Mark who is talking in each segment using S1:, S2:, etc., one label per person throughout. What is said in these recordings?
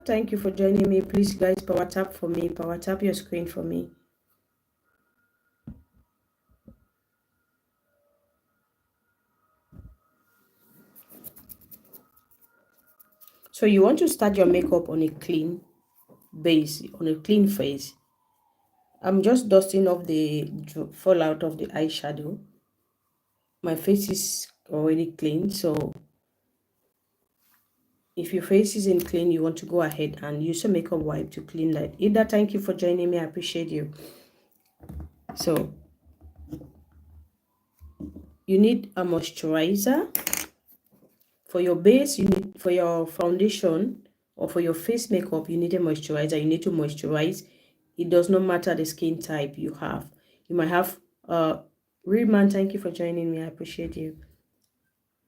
S1: thank you for joining me. Please, guys, power tap for me. Power tap your screen for me. So you want to start your makeup on a clean base, on a clean face. I'm just dusting off the fallout of the eyeshadow. My face is already clean, so if your face isn't clean, you want to go ahead and use a makeup wipe to clean that. Ida, thank you for joining me. I appreciate you. So you need a moisturizer. For your base, you need, for your foundation or for your face makeup, you need a moisturizer. You need to moisturize. It does not matter the skin type you have. You might have real man, thank you for joining me. I appreciate you.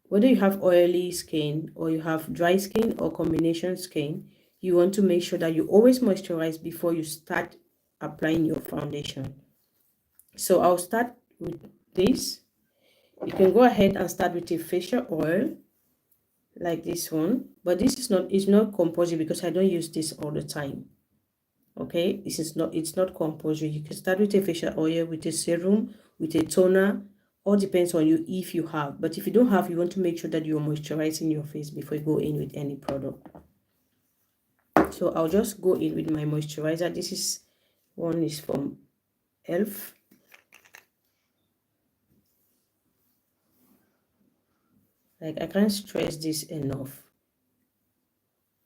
S1: Whether you have oily skin or you have dry skin or combination skin, you want to make sure that you always moisturize before you start applying your foundation. So I'll start with this. You can go ahead and start with a facial oil like this one, but this is not, it's not compulsory because I don't use this all the time. Okay, this is not, it's not compulsory. You can start with a facial oil, with a serum, with a toner. All depends on you if you have, but if you don't have, you want to make sure that you're moisturizing your face before you go in with any product. So I'll just go in with my moisturizer. This is one is from Elf. Like, I can't stress this enough.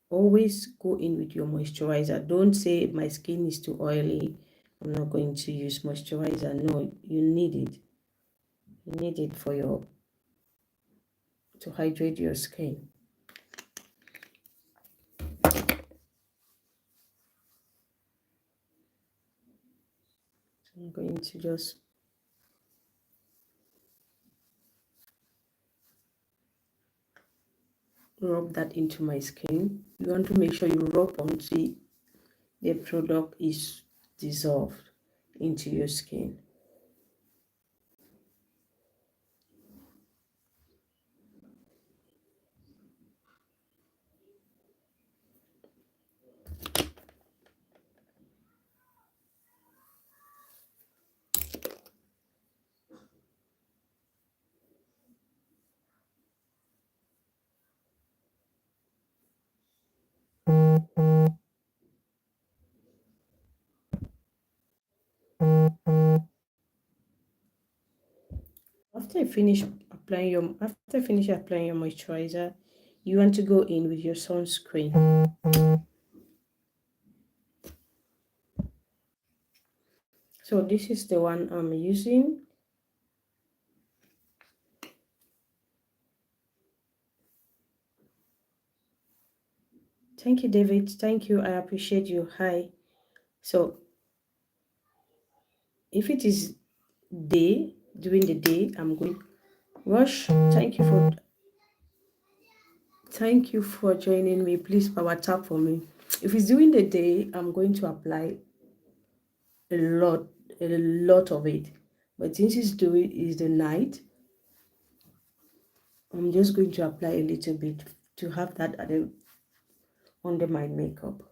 S1: Always go in with your moisturizer. Don't say my skin is too oily, I'm not going to use moisturizer. No, you need it. You need it for your, to hydrate your skin. So I'm going to just rub that into my skin. You want to make sure you rub until the product is dissolved into your skin. After you finish applying your moisturizer, you want to go in with your sunscreen. So this is the one I'm using. Thank you, David. Thank you. I appreciate you. Hi. So if it is day, during the day, I'm going. Rush, thank you for joining me. Please power tap for me. If it's during the day, I'm going to apply a lot, a lot of it. But since it's doing is the night, I'm just going to apply a little bit to have that at the, under my makeup.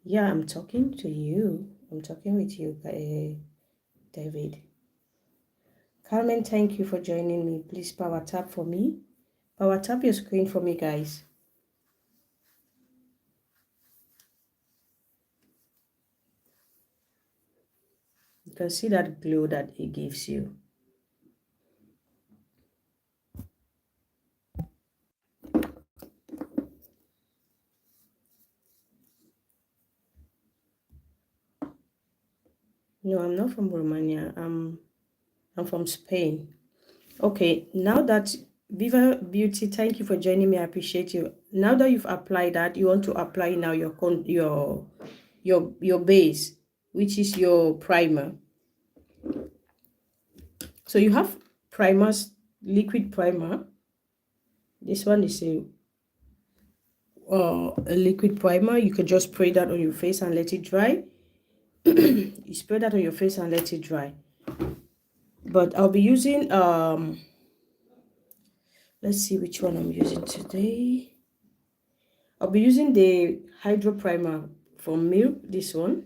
S1: Yeah, I'm talking to you. I'm talking with you, David. Carmen, thank you for joining me. Please power tap for me. Power tap your screen for me, guys. You can see that glow that it gives you. No, I'm not from Romania. I'm from Spain. Okay, now that Viva Beauty, thank you for joining me. I appreciate you. Now that you've applied that, you want to apply now your base, which is your primer. So you have primers, liquid primer. This one is a a liquid primer, you can just spray that on your face and let it dry. You spray that on your face and let it dry. But I'll be using let's see which one I'm using today. I'll be using the Hydro Primer from Milk, this one.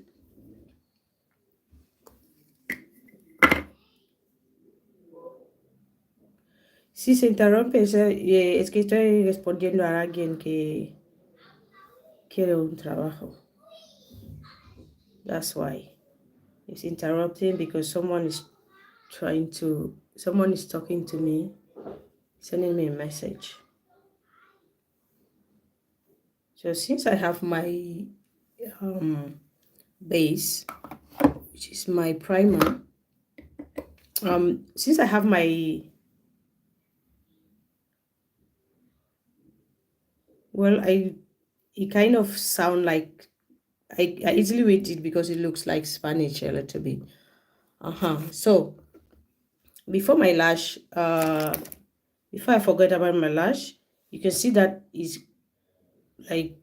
S1: Si se interrumpe, es que estoy respondiendo a alguien que quiere un trabajo. That's why it's interrupting, because someone is talking to me, sending me a message. So since I have my base, which is my primer, since I have my, well, it kind of sound like, I easily read it because it looks like Spanish a little bit. So before my lash, before I forget about my lash, you can see that is like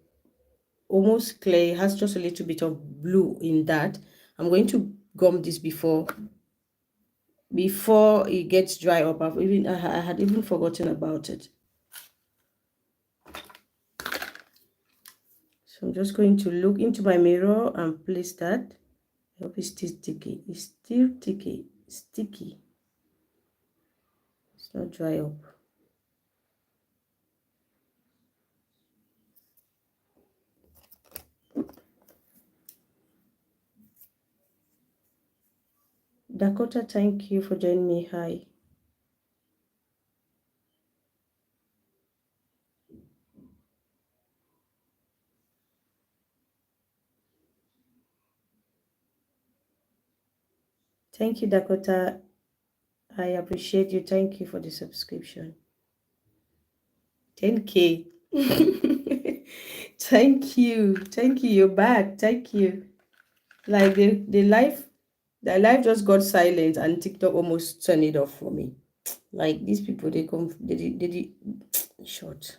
S1: almost clear. It has just a little bit of blue in that. I'm going to gum this before it gets dry up. I had even forgotten about it. So I'm just going to look into my mirror and place that. I hope it's still sticky. It's still sticky. It's not dry up. Dakota, thank you for joining me. Hi. Thank you, Dakota. I appreciate you. Thank you for the subscription. 10K. Thank you. You're back. Thank you. Like the life just got silent and TikTok almost turned it off for me. Like these people, they short.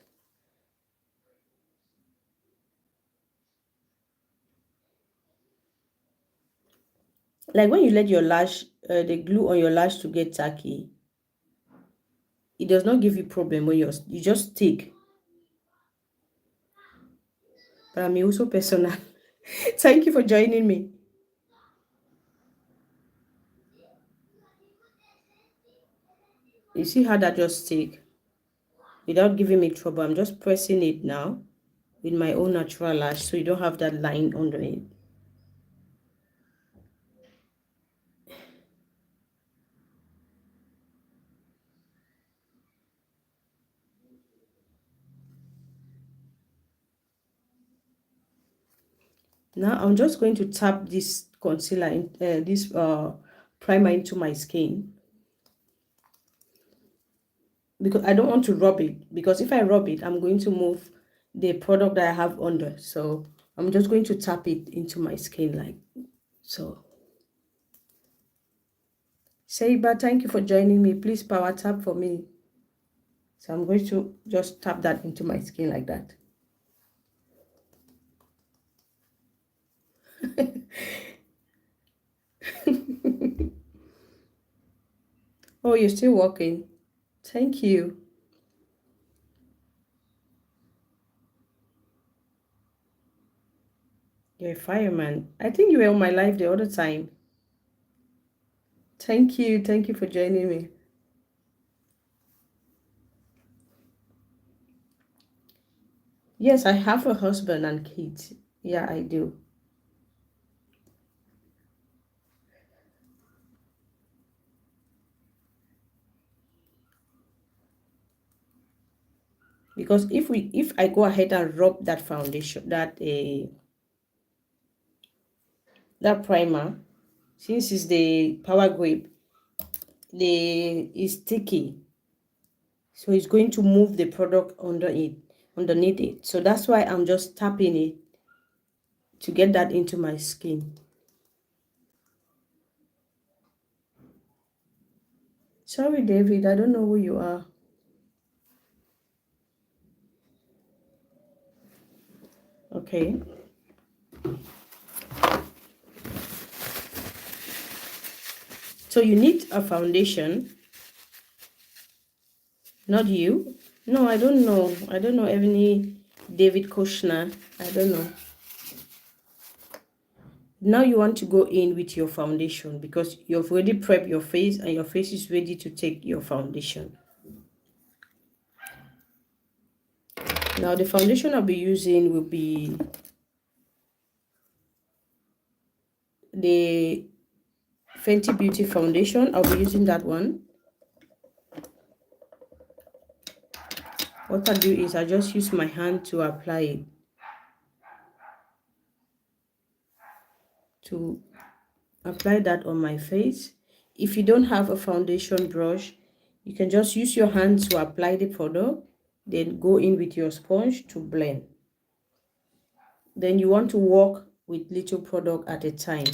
S1: Like when you let your lash, the glue on your lash to get tacky, it does not give you problem when you just stick. But I'm also personal. Thank you for joining me. You see how that just stick without giving me trouble. I'm just pressing it now with my own natural lash, so you don't have that line under it. Now I'm just going to tap this concealer, this primer into my skin, because I don't want to rub it, because if I rub it, I'm going to move the product that I have under. So I'm just going to tap it into my skin like so. Seiba, thank you for joining me. Please power tap for me. So I'm going to just tap that into my skin like that. Oh, you're still working. Thank you. You're a fireman. I think you were on my live the other time. Thank you. Thank you for joining me. Yes, I have a husband and kids. Yeah, I do. Because if I go ahead and rub that foundation, that primer, since it's the Power Grip, is sticky, so it's going to move the product underneath it. So that's why I'm just tapping it to get that into my skin. Sorry, David, I don't know who you are. Okay. So you need a foundation. Not you. No, I don't know. I don't know any David Kushner. I don't know. Now you want to go in with your foundation because you've already prepped your face and your face is ready to take your foundation. Now the foundation I'll be using will be the Fenty Beauty foundation. I'll be using that one. What I do is I just use my hand to apply it. To apply that on my face. If you don't have a foundation brush, you can just use your hand to apply the product, then go in with your sponge to blend. Then you want to work with little product at a time.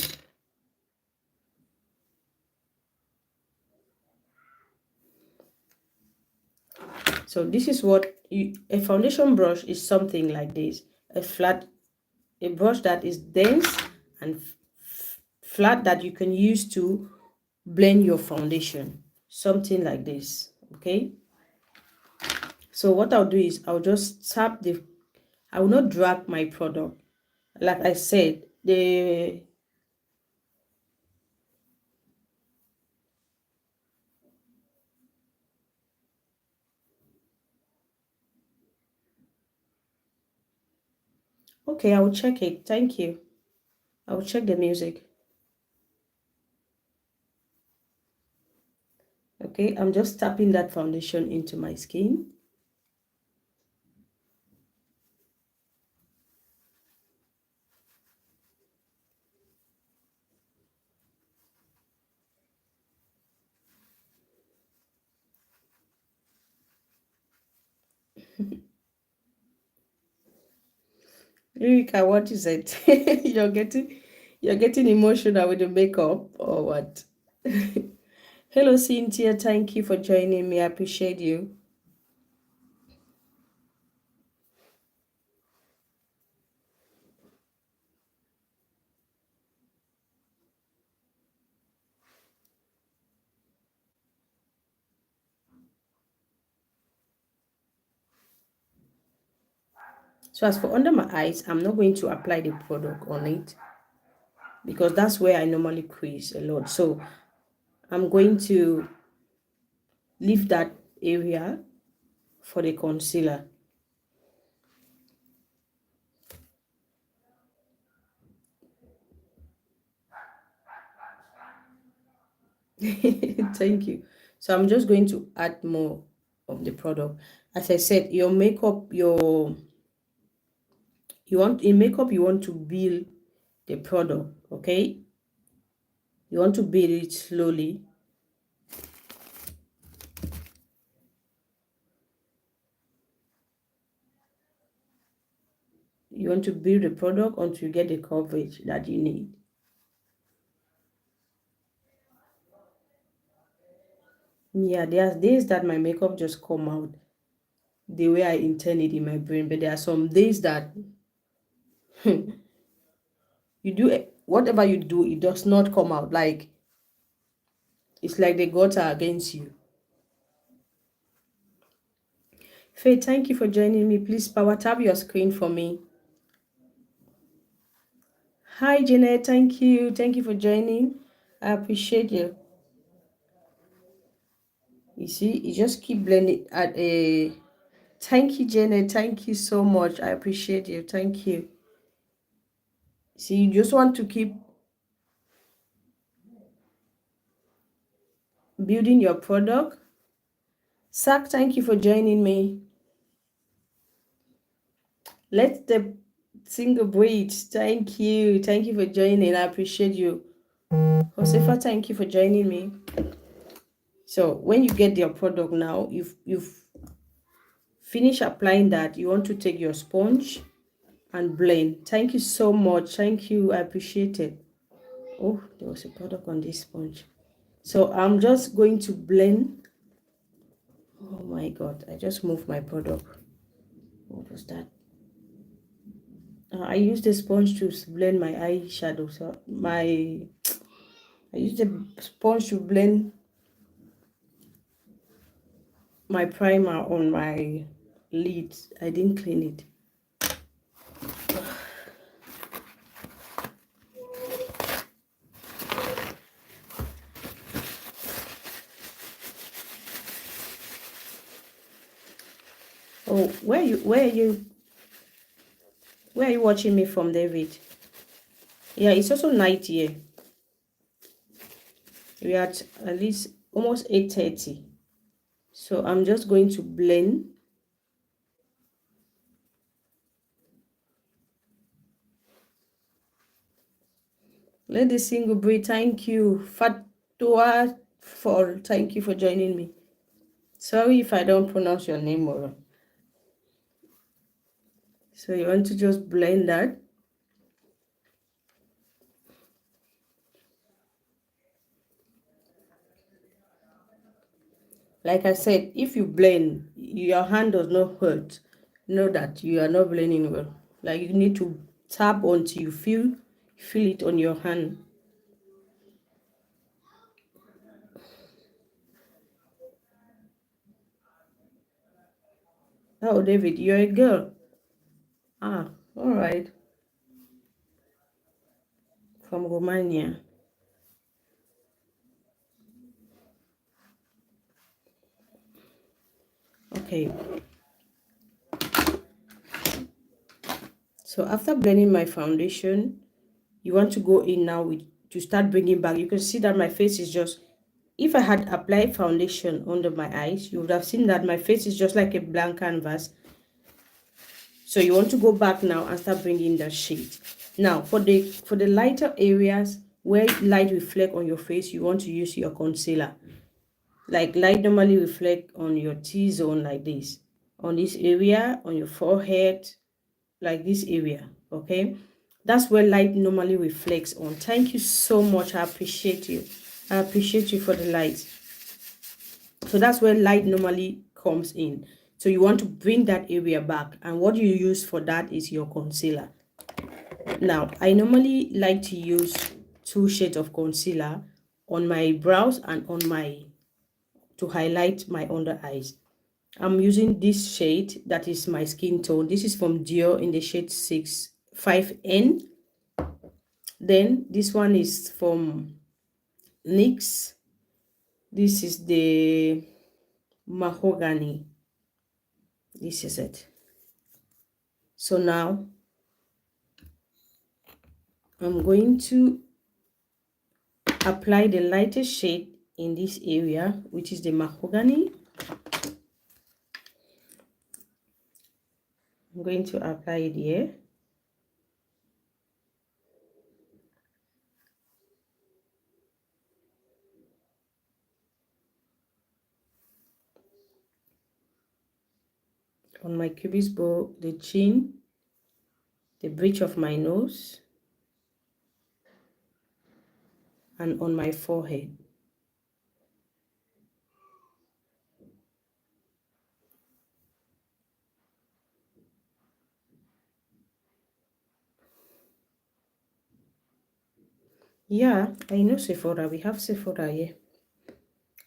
S1: So this is what a foundation brush is, something like this. A brush that is dense and flat that you can use to blend your foundation, something like this. Okay, so what I'll do is I'll just tap I will not drag my product. Like I said, okay, I will check it. Thank you. I will check the music. Okay, I'm just tapping that foundation into my skin. Erika, what is it? You're getting emotional with the makeup or what? Hello, Cynthia. Thank you for joining me. I appreciate you. So as for under my eyes, I'm not going to apply the product on it because that's where I normally crease a lot. So I'm going to leave that area for the concealer. Thank you. So I'm just going to add more of the product. As I said, your makeup, in makeup you want to build the product, okay? You want to build it slowly. You want to build the product until you get the coverage that you need. Yeah, there's days that my makeup just come out the way I intend it in my brain, but there are some days that you do whatever you do, it does not come out. Like it's like the gods are against you. Faye, thank you for joining me. Please power tap your screen for me. Hi, Jeanette. Thank you. Thank you for joining. I appreciate you. You see, you just keep blending at a. Thank you, Janet. Thank you so much. I appreciate you. Thank you. See, you just want to keep building your product. Zach, thank you for joining me. Let the single breathe. Thank you. Thank you for joining. I appreciate you. Josefa, thank you for joining me. So when you get your product now, you've finished applying that. You want to take your sponge and blend. Thank you so much. Thank you. I appreciate it. Oh, there was a product on this sponge. So I'm just going to blend. Oh my God, I just moved my product. What was that? I use the sponge to blend my eyeshadow. So I use the sponge to blend my primer on my lids. I didn't clean it. Oh, where are you watching me from, David? Yeah, it's also night here. We're at least almost 8:30. So I'm just going to blend. Lady Single Breed, thank you. Fatwa thank you for joining me. Sorry if I don't pronounce your name wrong. So you want to just blend that. Like I said, if you blend, your hand does not hurt. Know that you are not blending well. Like you need to tap until you feel it on your hand. Oh, David, you're a girl. Ah, all right. From Romania. Okay. So after blending my foundation, you want to go in now to start bringing back. You can see that my face is just, if I had applied foundation under my eyes, you would have seen that my face is just like a blank canvas. So you want to go back now and start bringing that shade. Now for the lighter areas where light reflect on your face, you want to use your concealer. Like light normally reflect on your T-zone like this, on this area, on your forehead, like this area. Okay, that's where light normally reflects on. Thank you so much. I appreciate you. I appreciate you for the light. So that's where light normally comes in. So you want to bring that area back, and what you use for that is your concealer. Now I normally like to use 2 shades of concealer on my brows and on my, to highlight my under eyes. I'm using this shade that is my skin tone. This is from Dior in the shade 5N. Then this one is from NYX. This is the mahogany. This is it. So now I'm going to apply the lightest shade in this area, which is the mahogany. I'm going to apply it here. On my cubis bow, the chin, the bridge of my nose, and on my forehead. Yeah, I know Sephora. We have Sephora here.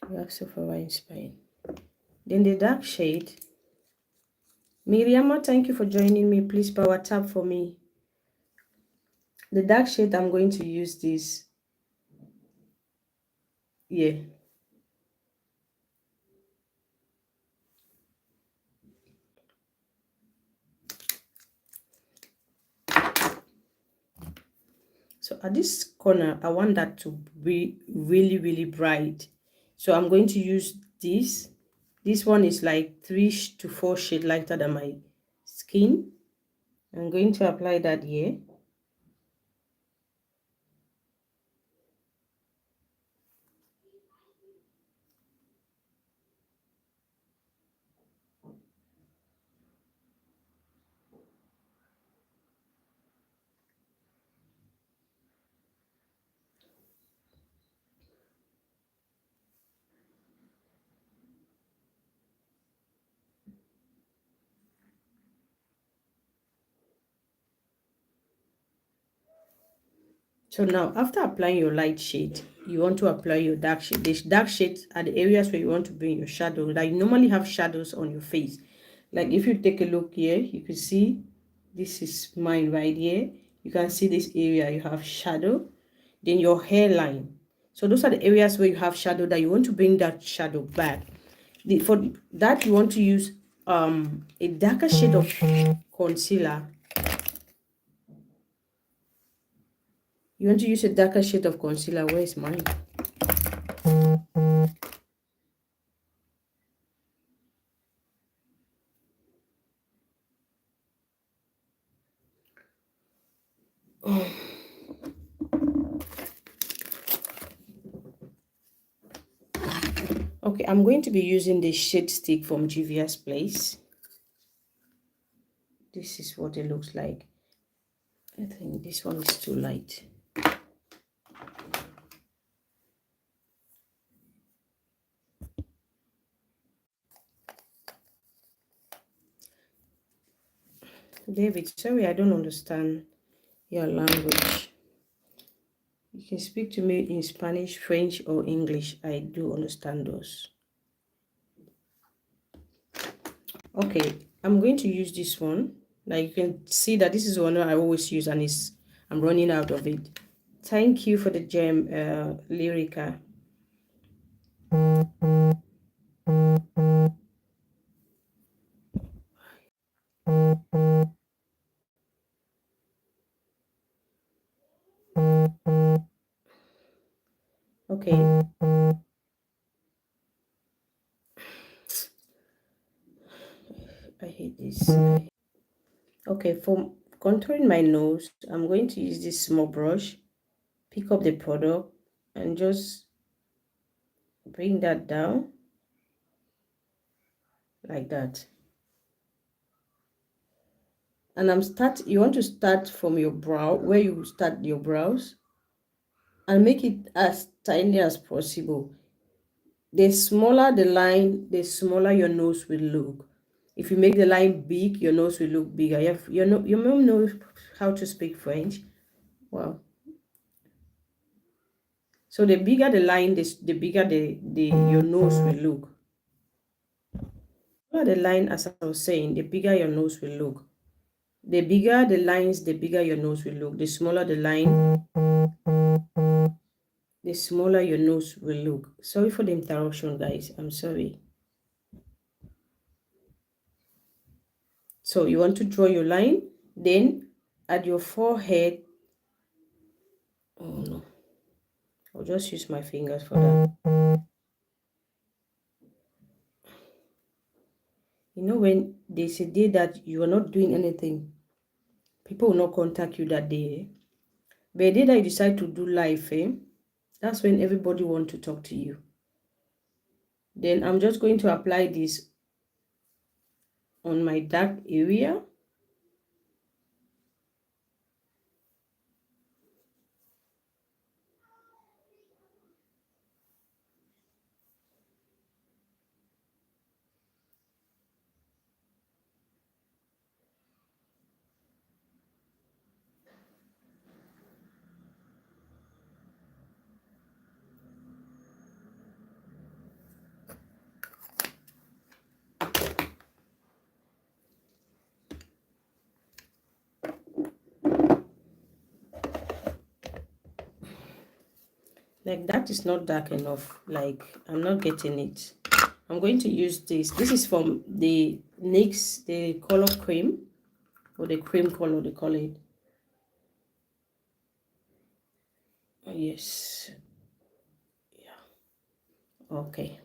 S1: We have Sephora in Spain. Then the dark shade. Miriam, thank you for joining me. Please power tap for me. The dark shade, I'm going to use this. Yeah. So at this corner, I want that to be really, really bright. So I'm going to use this. This one is like 3 to 4 shades lighter than my skin. I'm going to apply that here. So now, after applying your light shade, you want to apply your dark shade. The dark shades are the areas where you want to bring your shadow. Like you normally have shadows on your face. Like if you take a look here, you can see this is mine right here. You can see this area, you have shadow. Then your hairline. So those are the areas where you have shadow that you want to bring that shadow back. For that, you want to use a darker shade of concealer. You want to use a darker shade of concealer. Where is mine? Oh. Okay, I'm going to be using the shade stick from Juvia's Place. This is what it looks like. I think this one is too light. David, sorry, I don't understand your language. You can speak to me in Spanish, French, or English. I do understand those. Okay, I'm going to use this one. Now you can see that this is one I always use, and I'm running out of it. Thank you for the gem, Lyrica. Okay. I hate this. Okay, for contouring my nose, I'm going to use this small brush, pick up the product, and just bring that down like that. And you want to start from your brow, where you start your brows, and make it as tiny as possible. The smaller the line, the smaller your nose will look. If you make the line big, your nose will look bigger. Your mom knows how to speak French. Wow. So the bigger the line, the bigger your nose will look. The line, as I was saying, the bigger your nose will look. The bigger the lines, the bigger your nose will look. The smaller the line, the smaller your nose will look. Sorry for the interruption, guys. I'm sorry. So you want to draw your line, then at your forehead. Oh no, I'll just use my fingers for that. You know, when there's a day that you are not doing anything, people will not contact you that day. But the day that you decide to do live, that's when everybody wants to talk to you. Then I'm just going to apply this on my dark area. Like that is not dark enough. Like I'm not getting it. I'm going to use this. This is from the NYX, the color cream, or the cream color they call it. Oh, yes. Yeah. Okay.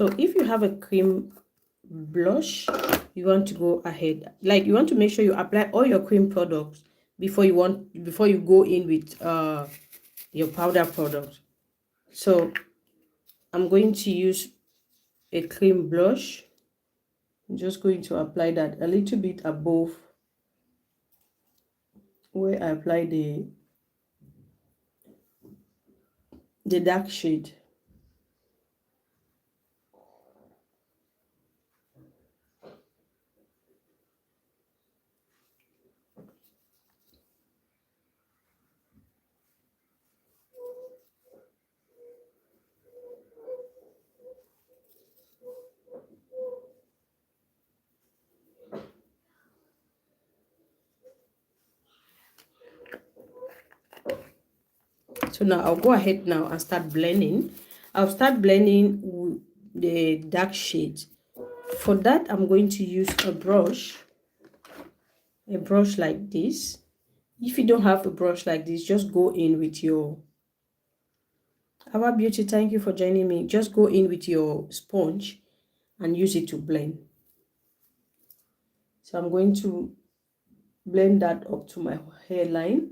S1: So if you have a cream blush, you want to go ahead, like you want to make sure you apply all your cream products before you go in with your powder product. So I'm going to use a cream blush. I'm just going to apply that a little bit above where I apply the dark shade. So now I'll go ahead now and start blending. I'll start blending the dark shades. For that, I'm going to use a brush like this. If you don't have a brush like this, just go in with your Our Beauty, thank you for joining me. Just go in with your sponge and use it to blend. So I'm going to blend that up to my hairline.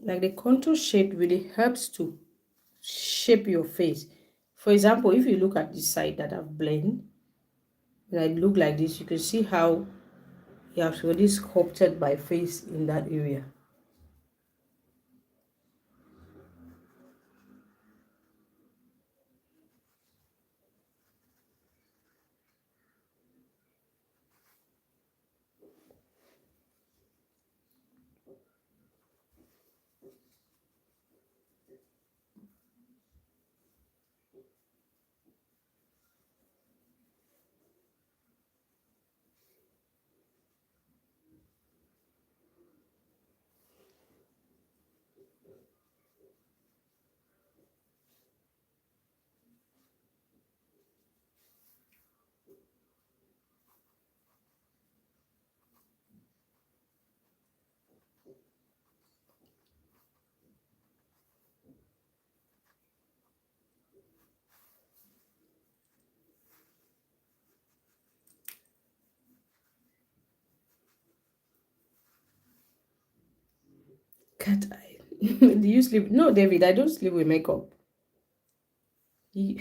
S1: Like the contour shade really helps to shape your face. For example, if you look at this side that I've blended, and I look like this, you can see how you have already sculpted my face in that area. Cat eye. Do you sleep? No, David, I don't sleep with makeup. You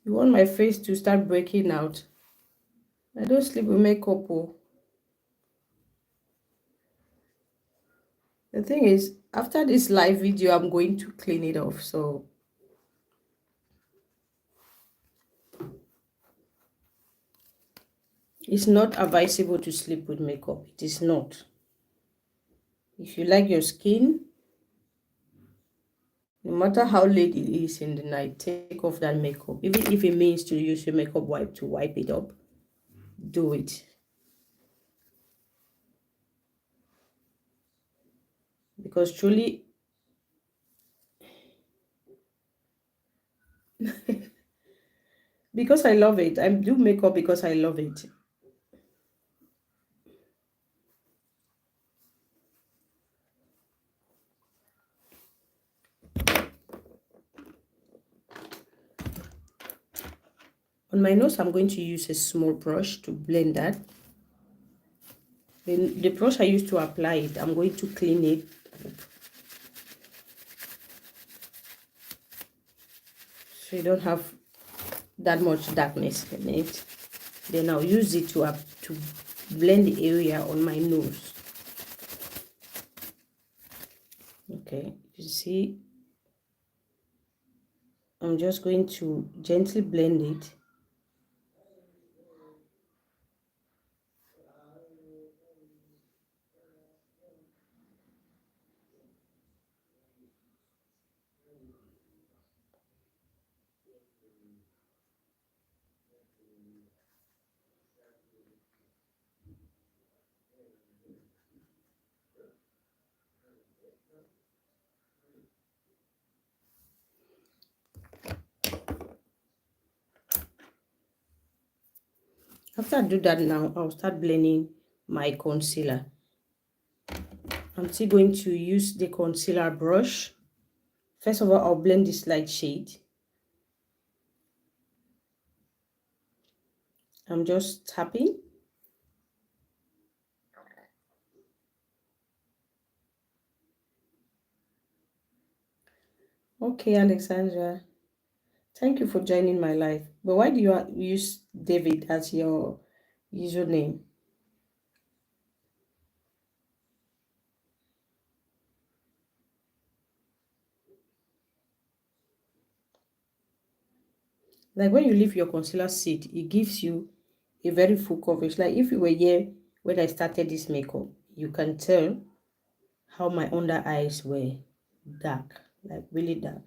S1: want my face to start breaking out? I don't sleep with makeup. Oh. The thing is, after this live video, I'm going to clean it off. So it's not advisable to sleep with makeup. It is not. If you like your skin, no matter how late it is in the night, take off that makeup. Even if it means to use your makeup wipe to wipe it up, do it. Because truly, because I love it. I do makeup because I love it. On my nose, I'm going to use a small brush to blend that. Then the brush I used to apply it, I'm going to clean it. So you don't have that much darkness in it. Then I'll use it to blend the area on my nose. Okay, you see, I'm just going to gently blend it. After I do that now, I'll start blending my concealer. I'm still going to use the concealer brush. First of all, I'll blend this light shade. I'm just tapping. Okay, Alexandra. Thank you for joining my life. But why do you use David as your username? Like when you leave your concealer seat, it gives you a very full coverage. Like if you were here when I started this makeup, you can tell how my under eyes were dark, like really dark.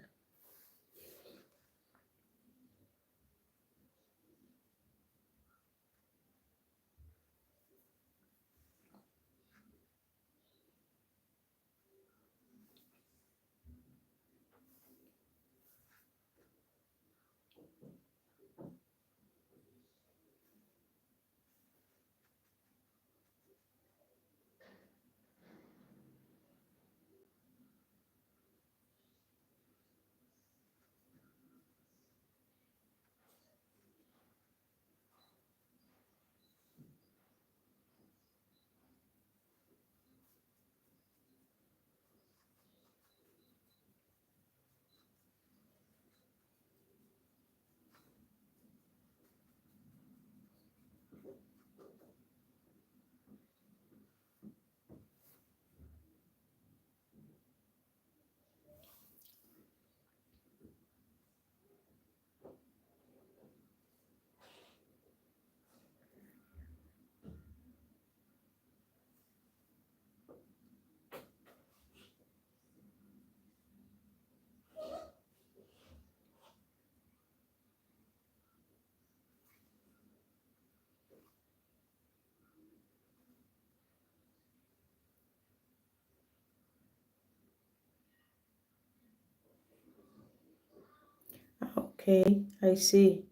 S1: Okay, I see.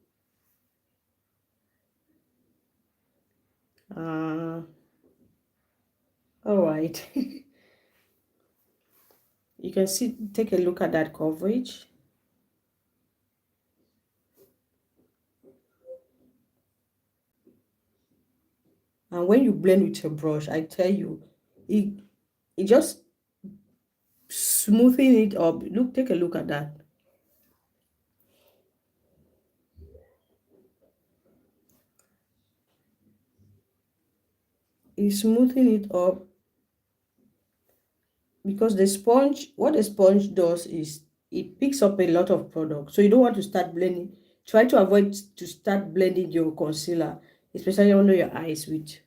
S1: All right. You can see, take a look at that coverage. And when you blend with your brush, I tell you, it just smoothing it up. Look, take a look at that. It's smoothing it up because the sponge, what the sponge does is it picks up a lot of product. So you don't want to start blending. Try to avoid to start blending your concealer, especially under your eyes with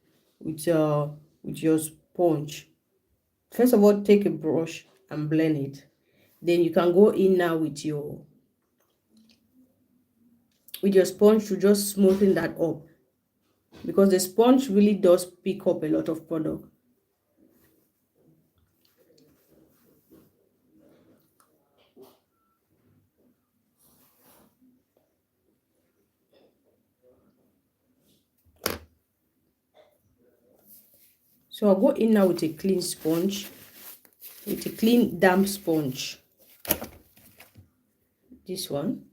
S1: your sponge. First of all, take a brush and blend it. Then you can go in now with your sponge to just smoothen that up, because the sponge really does pick up a lot of product. So I'll go in now with a clean sponge, with a clean damp sponge. This one.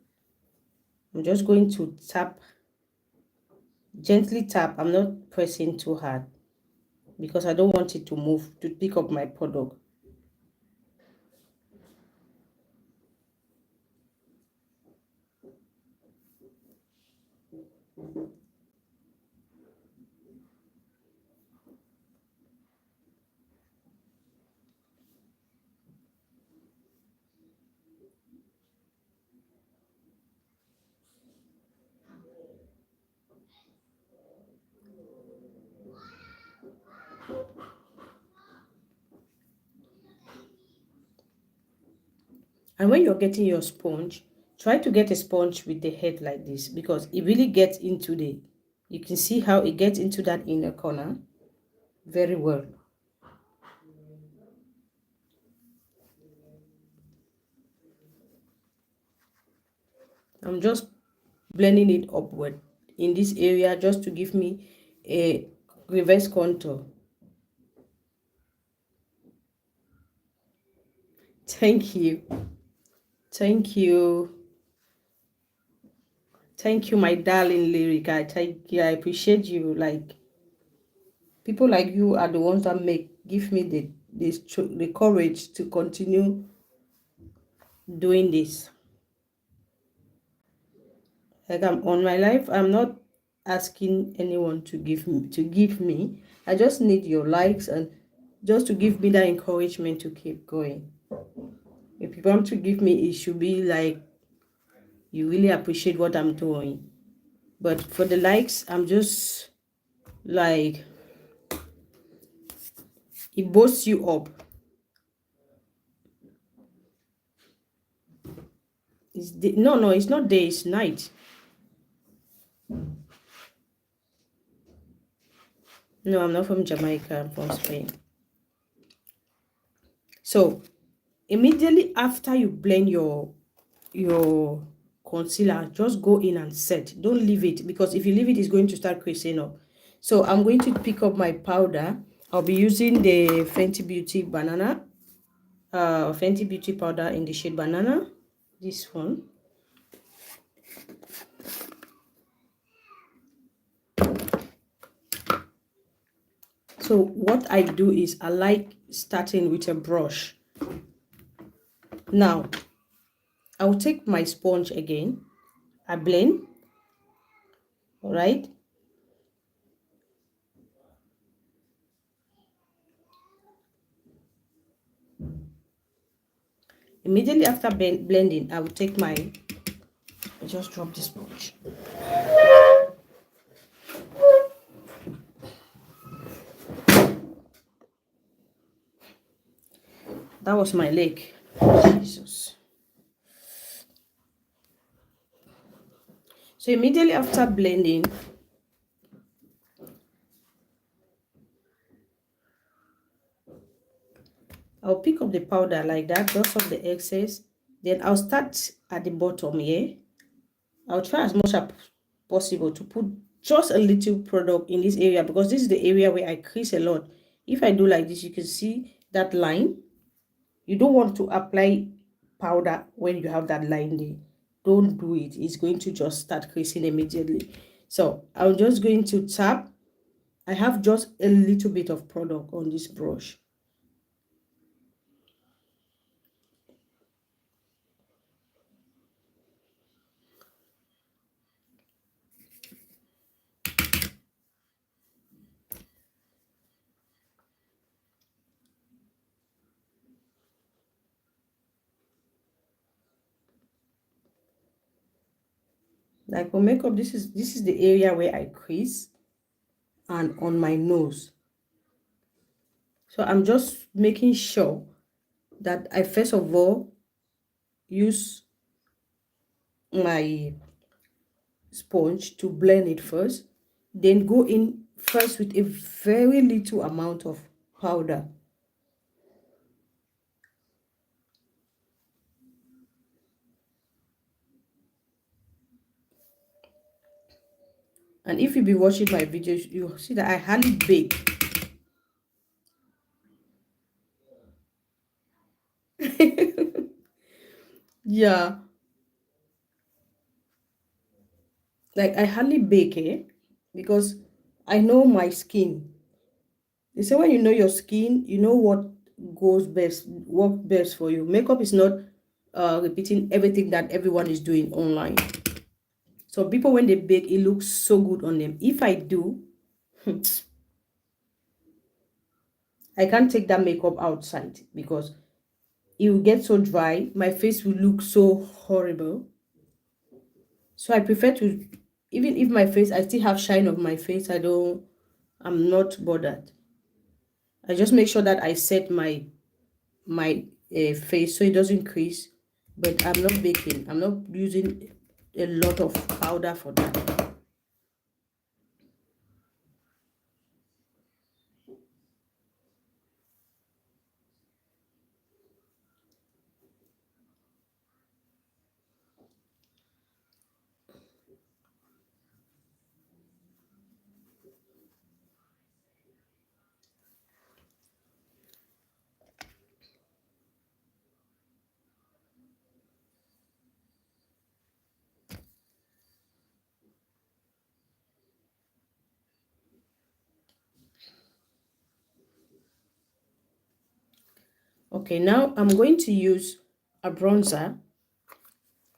S1: I'm just going to tap, gently tap. I'm not pressing too hard because I don't want it to move, to pick up my product. And when you're getting your sponge, try to get a sponge with the head like this, because it really gets into you can see how it gets into that inner corner very well. I'm just blending it upward in this area just to give me a reverse contour. Thank you. Thank you. Thank you, my darling Lyric. I thank you. I appreciate you. Like, people like you are the ones that give me the courage to continue doing this. Like, I'm on my life. I'm not asking anyone to give me. I just need your likes and just to give me that encouragement to keep going. If you want to give me, it should be like you really appreciate what I'm doing. But for the likes, I'm just like, it boosts you up. No, it's not day, it's night. No, I'm not from Jamaica, I'm from Spain. So immediately after you blend your concealer, just go in and set. Don't leave it, because if you leave it, it's going to start creasing up. So I'm going to pick up my powder. I'll be using the Fenty Beauty banana, Fenty Beauty powder in the shade Banana, this one. So what I do is I like starting with a brush. Now I'll take my sponge again, I blend, all right. Immediately after blending, I will take I just drop the sponge. That was my leg. Jesus. So immediately after blending, I'll pick up the powder like that, dust off the excess. Then I'll start at the bottom here. I'll try as much as possible to put just a little product in this area, because this is the area where I crease a lot. If I do like this, you can see that line. You don't want to apply powder when you have that line there. Don't do it. It's going to just start creasing immediately. So I'm just going to tap. I have just a little bit of product on this brush. Like for makeup, this is the area where I crease, and on my nose. So I'm just making sure that I first of all use my sponge to blend it first, then go in first with a very little amount of powder. And if you be watching my videos, you see that I hardly bake. Yeah, like I hardly bake, because I know my skin. They say when you know your skin, you know what goes best, works best for you. Makeup is not repeating everything that everyone is doing online. So people, when they bake, it looks so good on them. If I do, I can't take that makeup outside, because it will get so dry. My face will look so horrible. So I prefer to, even if my face, I still have shine of my face, I'm not bothered. I just make sure that I set my face so it doesn't crease. But I'm not baking. I'm not using a lot of powder for that. Okay, now I'm going to use a bronzer.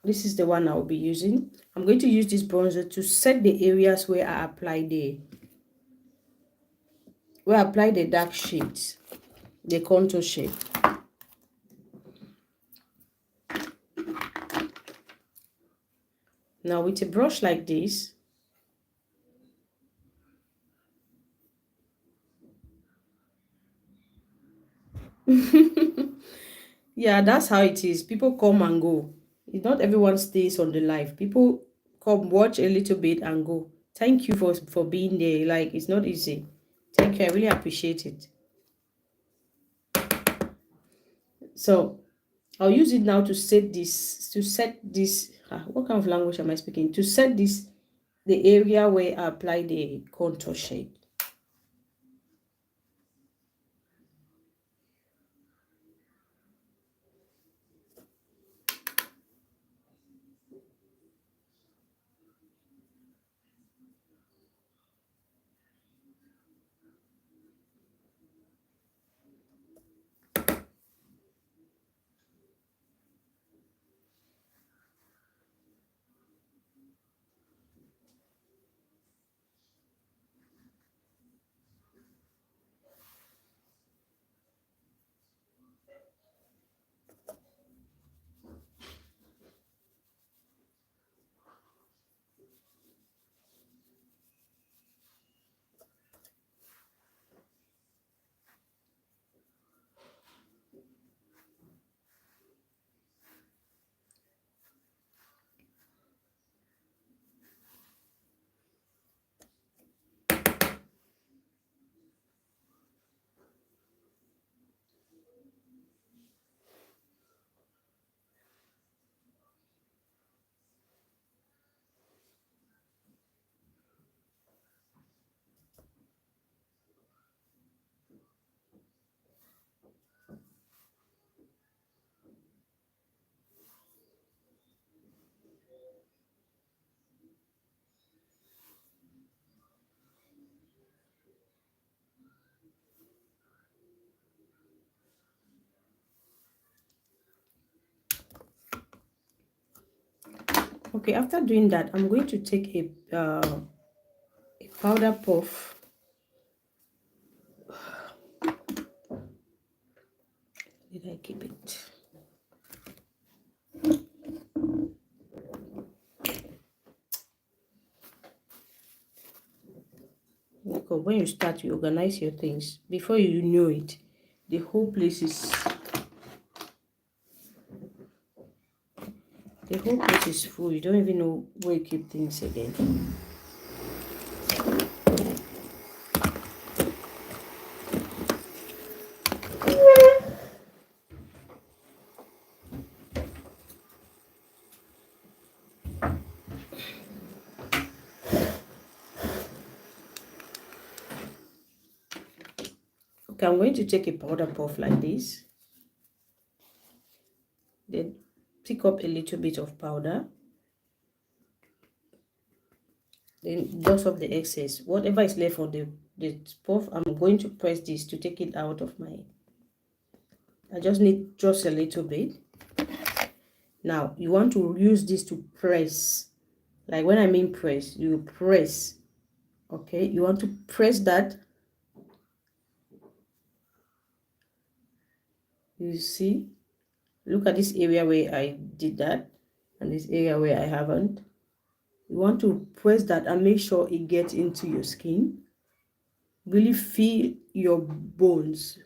S1: This is the one I'll be using. I'm going to use this bronzer to set the areas where I apply the dark shades, the contour shade. Now with a brush like this, yeah, that's how it is. People come and go. It's not everyone stays on the live. People come, watch a little bit and go. Thank you for being there. Like, it's not easy. Thank you. I really appreciate it. So I'll use it now to set this. What kind of language am I speaking? To set this, the area where I apply the contour shade. Okay, after doing that, I'm going to take a powder puff. Did I keep it? Because when you start, you organize your things. Before you know it, the whole place is full. You don't even know where you keep things again. Okay, I'm going to take a powder puff like this. Then pick up a little bit of powder. Then dust off the excess. Whatever is left on the puff, I'm going to press this to take it out of my... I just need just a little bit. Now, you want to use this to press. Like when I mean press, you press. Okay, you want to press that. You see? Look at this area where I did that and this area where I haven't. You want to press that and make sure it gets into your skin. Really feel your bones.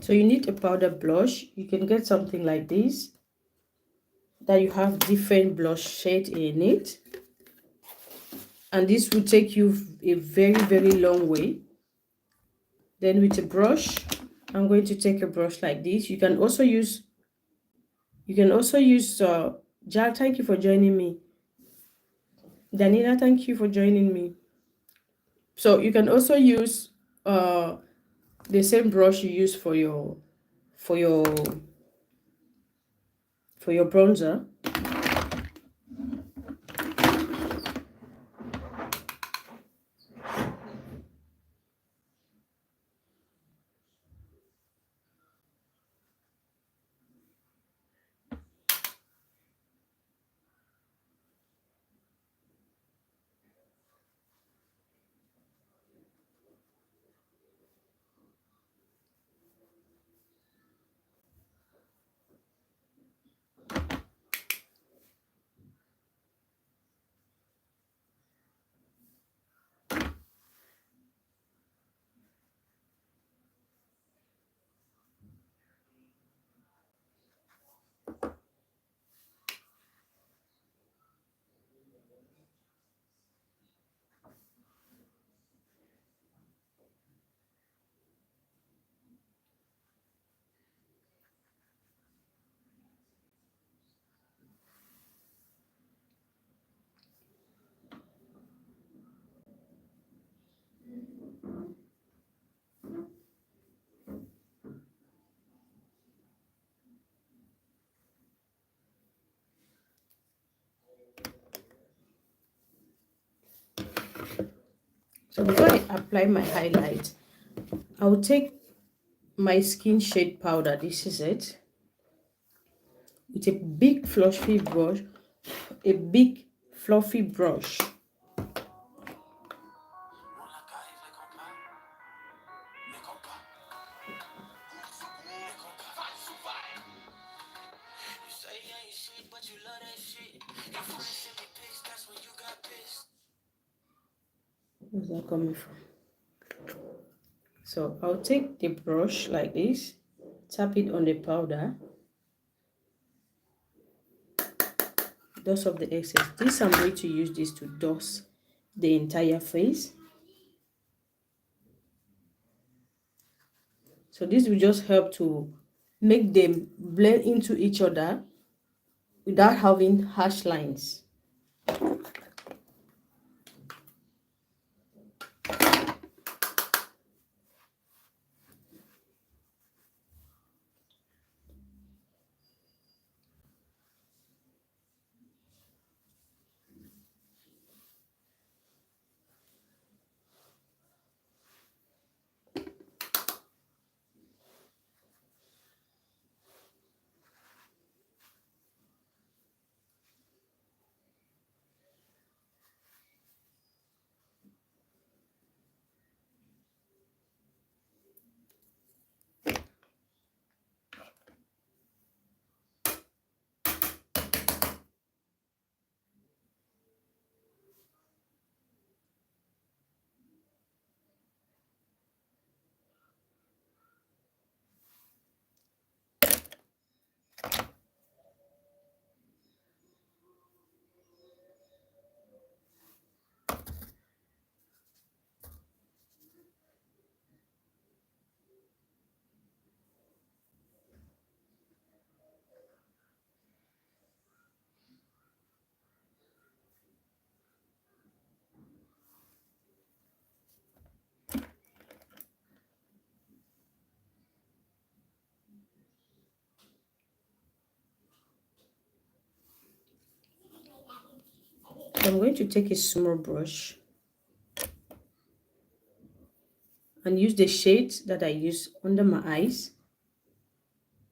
S1: So you need a powder blush. You can get something like this, that you have different blush shade in it, and this will take you a very long way. Then with a brush, I'm going to take a brush like this. You can also use Jal, thank you for joining me. Danila, thank you for joining me. So you can also use the same brush you use for your for your bronzer. So before I apply my highlight, I will take my skin shade powder. This is it. With a big fluffy brush, a big fluffy brush. Where's that coming from? So I'll take the brush like this, tap it on the powder, dust off the excess. This I'm going to use this to dust the entire face. So this will just help to make them blend into each other without having harsh lines. So I'm going to take a small brush and use the shades that I use under my eyes.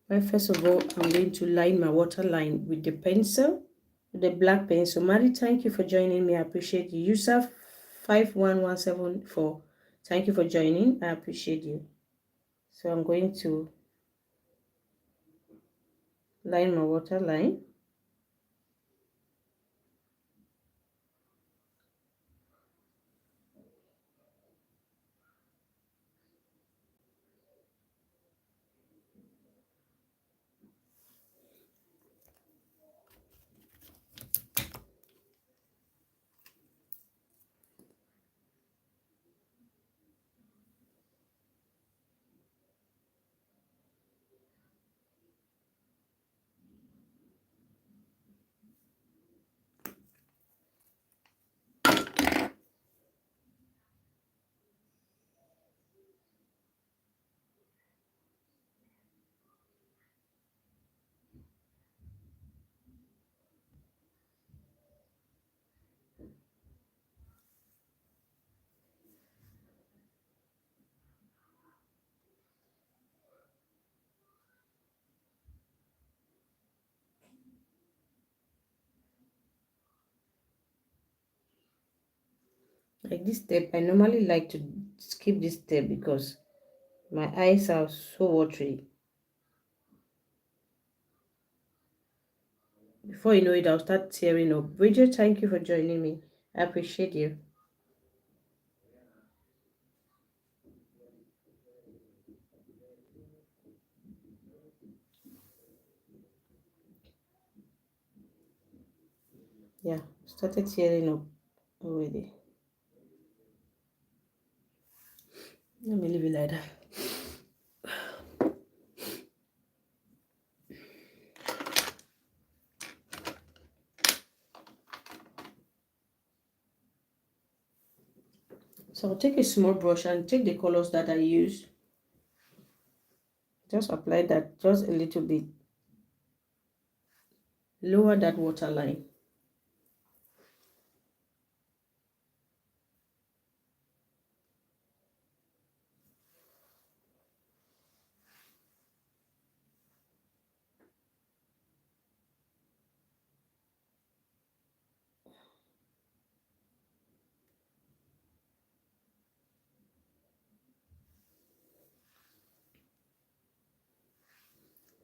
S1: Well, first of all, I'm going to line my waterline with the pencil, the black pencil. Mary, thank you for joining me. I appreciate you. Yusuf 51174. Thank you for joining. I appreciate you. So I'm going to line my waterline. Like this step, I normally like to skip this step because my eyes are so watery. Before you know it, I'll start tearing up. Bridget, thank you for joining me. I appreciate you. Yeah, started tearing up already. Let me leave it like that. So I'll take a small brush and take the colors that I use. Just apply that just a little bit. Lower that waterline.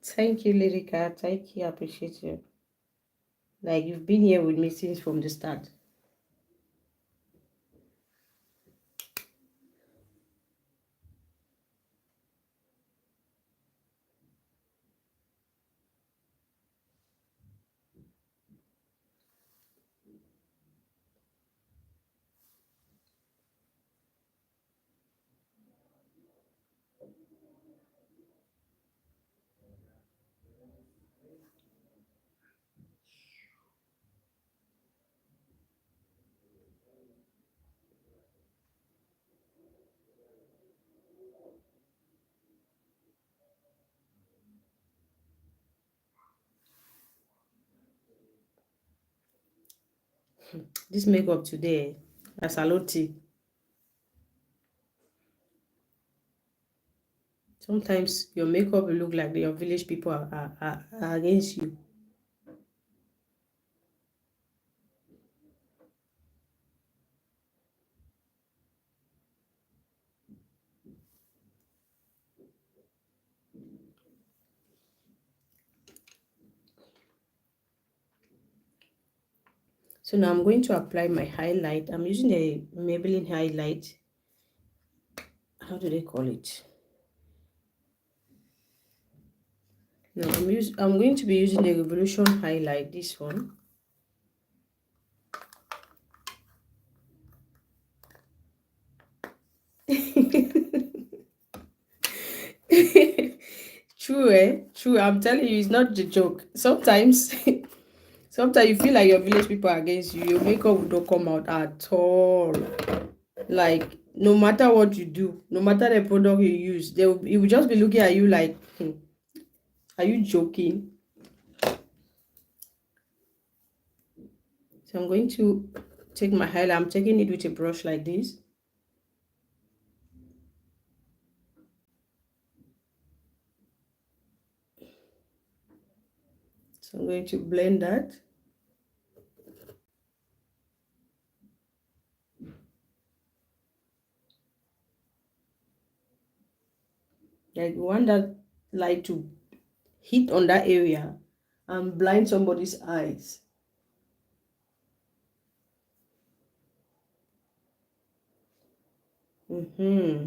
S1: Thank you, Lyrica. Thank you. I appreciate you. Like you've been here with me since from the start. This makeup today, Asaloti. Sometimes your makeup will look like your village people are against you. So now I'm going to apply my highlight. I'm using a Maybelline highlight. How do they call it? No, I'm going to be using the Revolution highlight, this one. True, eh? True. I'm telling you, it's not the joke. Sometimes sometimes you feel like your village people are against you. Your makeup will not come out at all. Like no matter what you do, no matter the product you use, it will just be looking at you like, are you joking? So I'm going to take my highlight. I'm taking it with a brush like this. So I'm going to blend that. Like you want that light to hit on that area and blind somebody's eyes. Mm-hmm.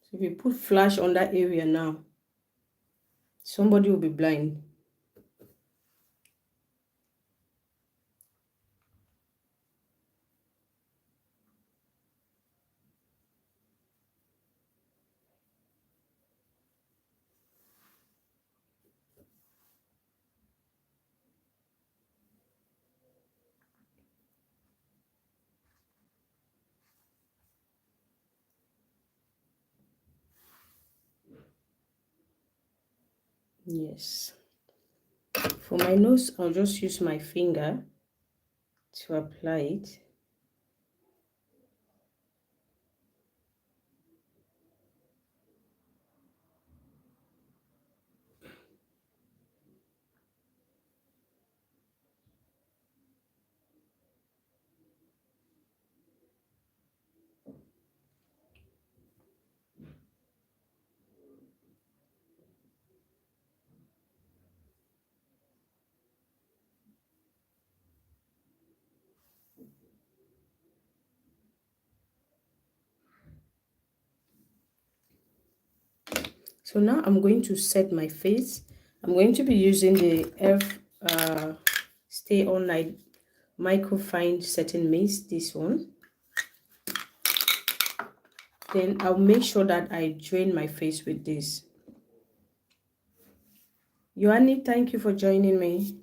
S1: So if you put flash on that area now, somebody will be blind. Yes. For my nose, I'll just use my finger to apply it. So now I'm going to set my face. I'm going to be using the Stay All Night Microfine Setting Mist, this one. Then I'll make sure that I drain my face with this. Yoani, thank you for joining me.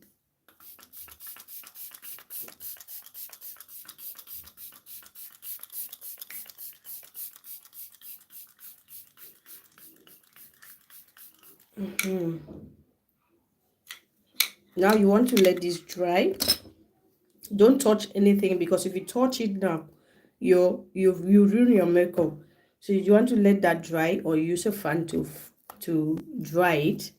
S1: Now you want to let this dry. Don't touch anything, because if you touch it now, you ruin your makeup. So you want to let that dry, or use a fan to dry it.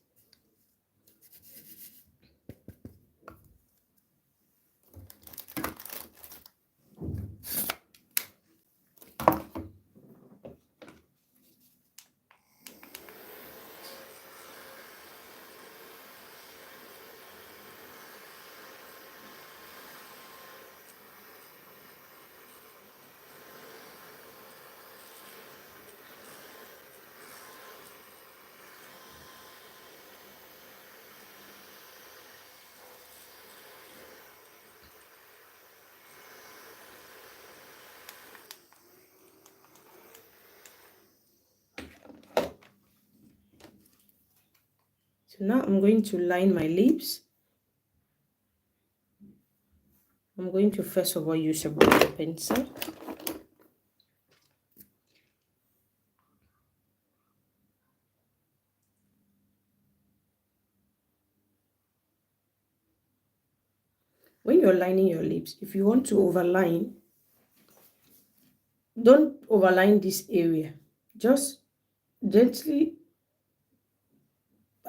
S1: So now I'm going to line my lips. I'm going to first of all use a brown pencil. When you're lining your lips, if you want to overline, don't overline this area. Just gently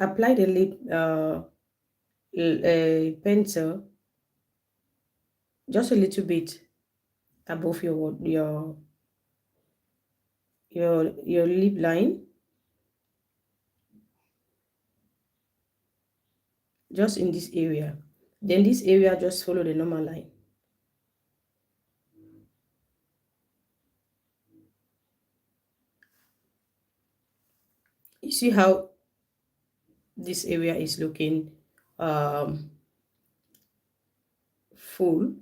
S1: apply the lip pencil just a little bit above your lip line, just in this area. Then this area, just follow the normal line. You see how this area is looking full,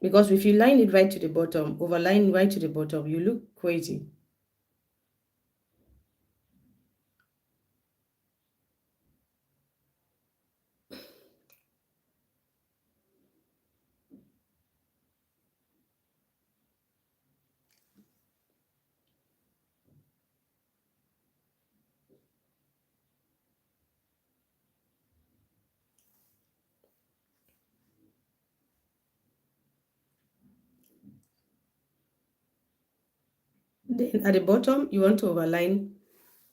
S1: because if you line it right to the bottom, overline right to the bottom, you look crazy. Then at the bottom, you want to overline.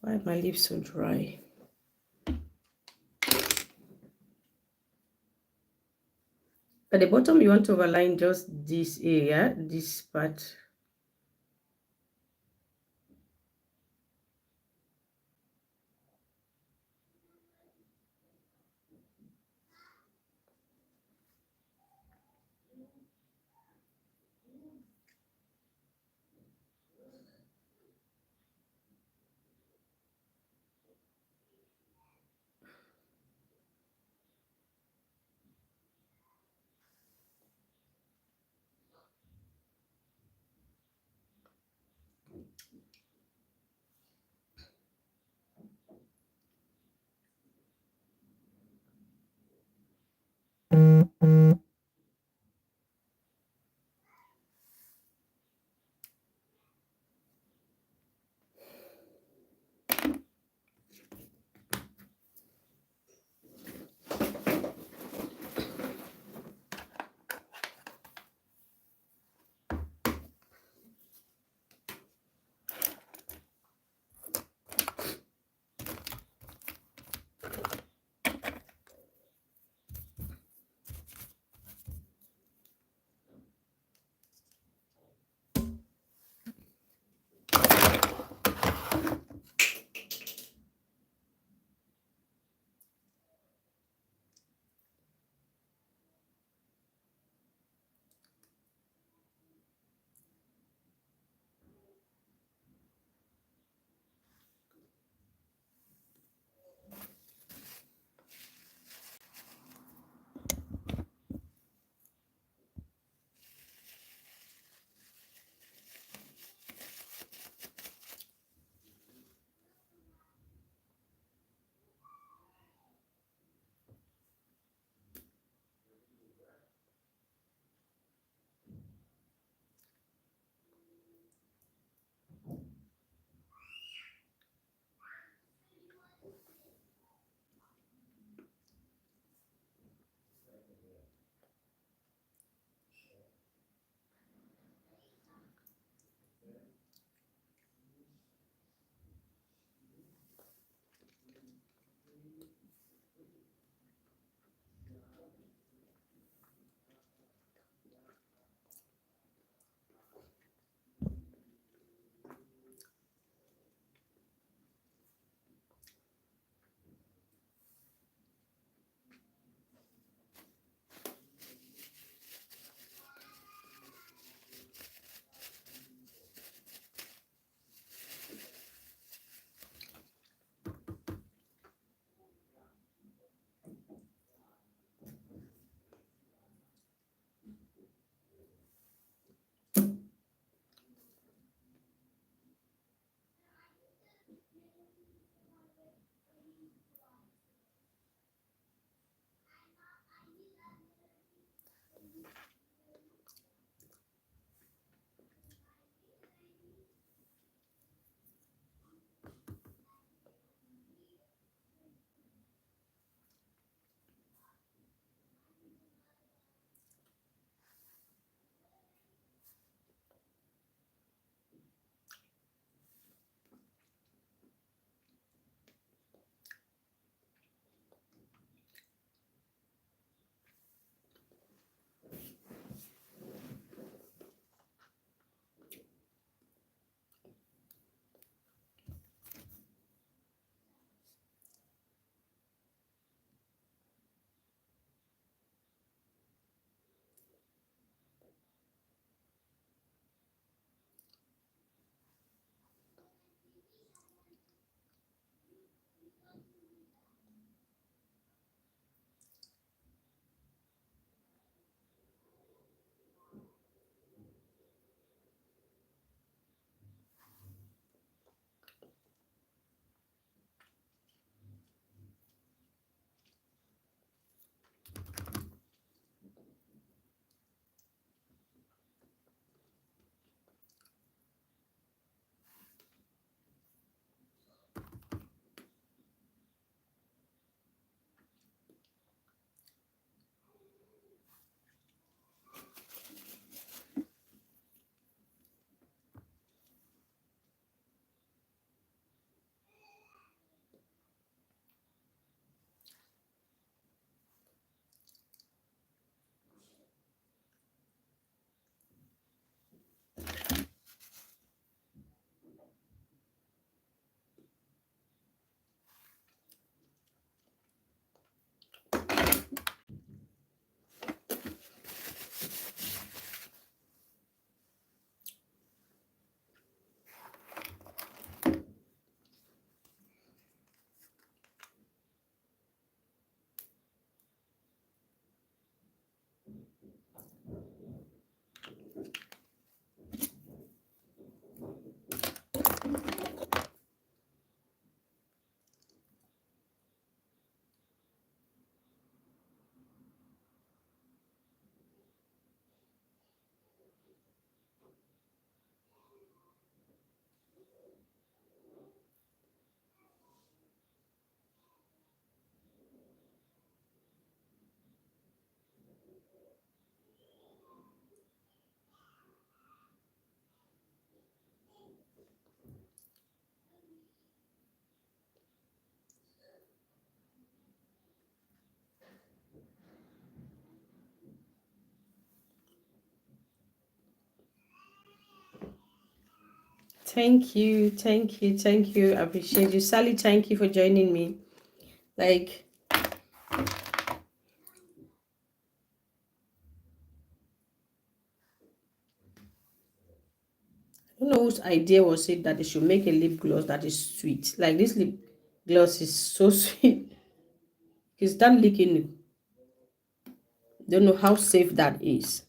S1: Why are my lips so dry? At the bottom, you want to overline just this area, this part. Thank you, thank you, thank you. I appreciate you. Sally, thank you for joining me. Like, I don't know whose idea was it that they should make a lip gloss that is sweet. Like, this lip gloss is so sweet. It's done licking. Don't know how safe that is.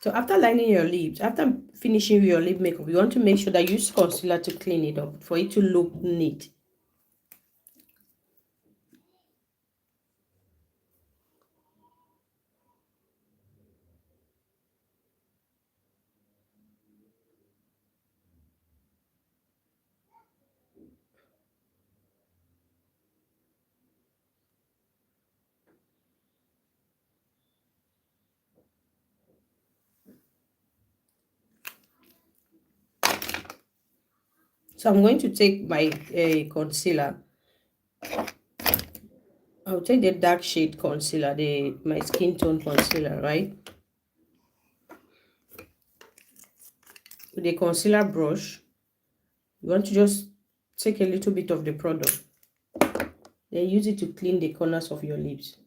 S1: So after lining your lips, after finishing your lip makeup, you want to make sure that you use concealer to clean it up for it to look neat. So I'm going to take my concealer. I'll take the dark shade concealer, my skin tone concealer, right? With the concealer brush, you want to just take a little bit of the product, then use it to clean the corners of your lips.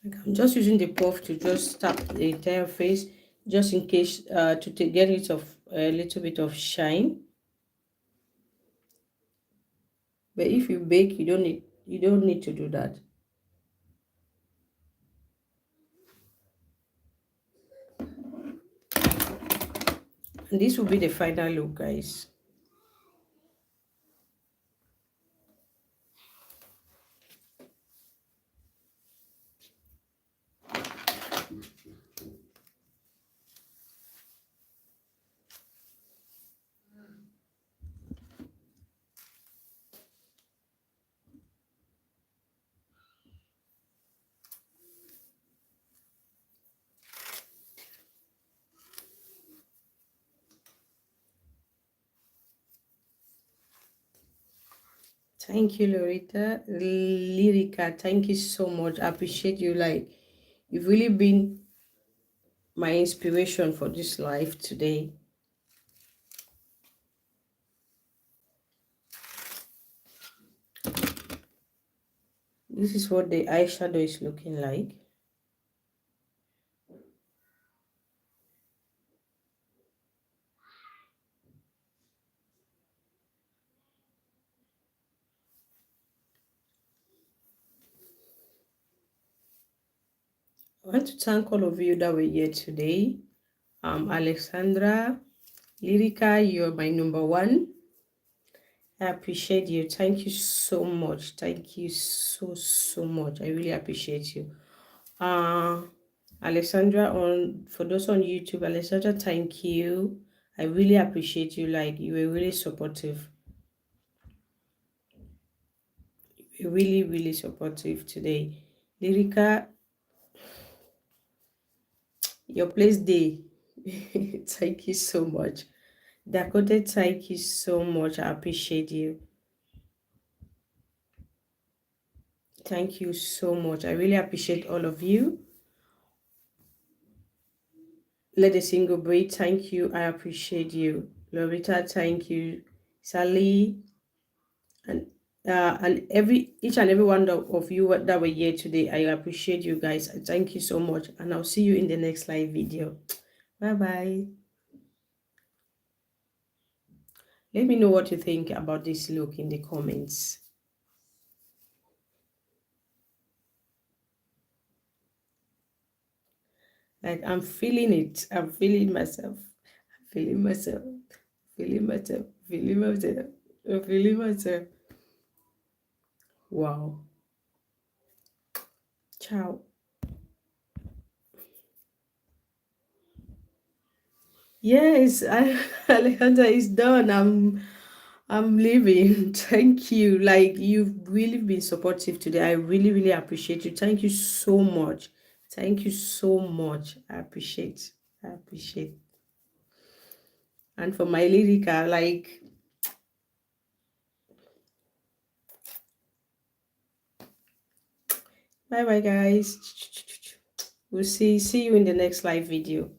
S1: Like I'm just using the puff to just tap the entire face, just in case get rid of a little bit of shine. But if you bake, you don't need to do that. And this will be the final look, guys. Thank you, Loretta. Lyrica, thank you so much. I appreciate you. Like, you've really been my inspiration for this life today. This is what the eyeshadow is looking like. I want to thank all of you that were here today. Alexandra, Lyrica, you're my number one. I appreciate you. Thank you so much. Thank you so much. I really appreciate you. Alexandra, for those on YouTube, Alexandra, thank you. I really appreciate you. Like, you were really supportive. You were really supportive today. Lyrica, your place day. Thank you so much. Dakota, thank you so much. I appreciate you. Thank you so much. I really appreciate all of you. Let a single breathe. Thank you. I appreciate you. Loretta, thank you. Sally, and each and every one of you that were here today. I appreciate you guys. Thank you so much. And I'll see you in the next live video. Bye-bye. Let me know what you think about this look in the comments. Like, I'm feeling it. I'm feeling myself. I'm feeling myself. Feeling myself. Feeling myself. I'm feeling myself. Wow. Ciao. Yes, Alejandra is done. I'm leaving. Thank you. Like, you've really been supportive today. I really appreciate you. Thank you so much. Thank you so much. I appreciate. I appreciate. And for my Lyrica, like, bye bye guys. We'll see you in the next live video.